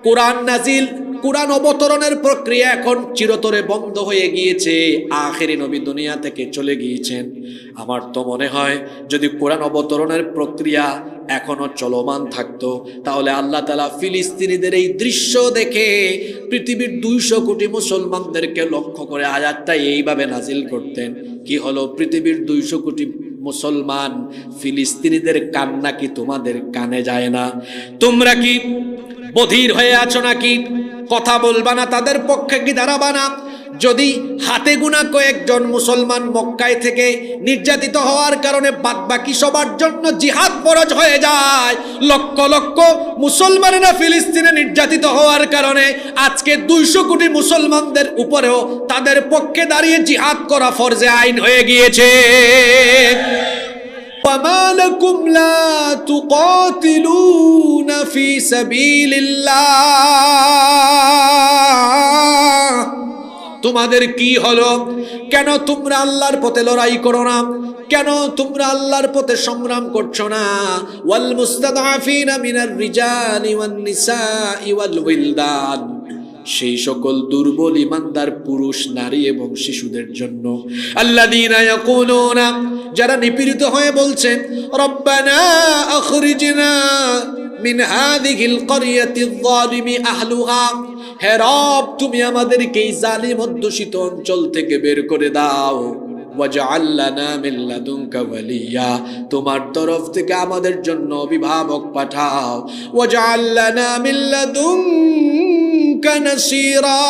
কোরআন নাজিল, কোরআন অবতরণের প্রক্রিয়া এখন চিরতরে বন্ধ হয়ে গিয়েছে। আখেরি নবী দুনিয়া থেকে চলে গিয়েছেন। আমার তো মনে হয় যদি কোরআন অবতরণের প্রক্রিয়া এখনো চলমান থাকতো, তাহলে আল্লাহ তাআলা ফিলিস্তিনিদের এই দৃশ্য দেখে পৃথিবীর 200 কোটি মুসলমানদেরকে লক্ষ্য করে আয়াতটা এইভাবে নাজিল করতেন। কি হলো, পৃথিবীর 200 কোটি মুসলমান, ফিলিস্তিনিদের কান্না কি তোমাদের কানে যায় না? তোমরা কি বধির হয়ে আছো নাকি? কথা বলবা না? তাদের পক্ষে কি দাঁড়াবা না? যদি হাতে গোনা কয়েকজন মুসলমান মক্কায় থেকে নির্যাতিত হওয়ার কারণে বাদবাকি সবার জন্য জিহাদ ফরজ হয়ে যায়, লক্ষ লক্ষ মুসলমানেরা ফিলিস্তিনে নির্যাতিত হওয়ার কারণে আজকে 200 কোটি মুসলমানদের উপরেও তাদের পক্ষে দাঁড়িয়ে জিহাদ করা ফরজে আইন হয়ে গিয়েছে। وَمَا لَكُمْ لَا تُقَاتِلُونَ فِي سَبِيلِ اللَّهِ, তোমাদের কি হলো? কেন তোমরা আল্লাহর পথে লড়াই করো না? কেন তোমরা আল্লাহর পথে সংগ্রাম করছো না? ওয়াল মুস্তাদআফিনা মিনার রিজালি ওয়ান নিসাই ওয়াল উইলদান, সেই সকল দুর্বল ইমানদার পুরুষ, নারী এবং শিশুদের জন্য। আল্লাযীনা ইয়াকুলুনা, যারা নিপীড়িত হয়ে বলছে, রব্বানা আখরিজনা মিন হাযিহিল ক্বরিয়াতিয যালিমি আহলুহা, হে রব তুমি আমাদেরকে এই জালিম অধ্যুষিত অঞ্চল থেকে বের করে দাও। ওয়াজআল লানা মিন লাদুনকা ওয়ালিয়া, তোমার তরফ থেকে আমাদের জন্য অভিভাবক পাঠাও। ওয়াজআল লানা মিন লাদুনকা নাসীরা।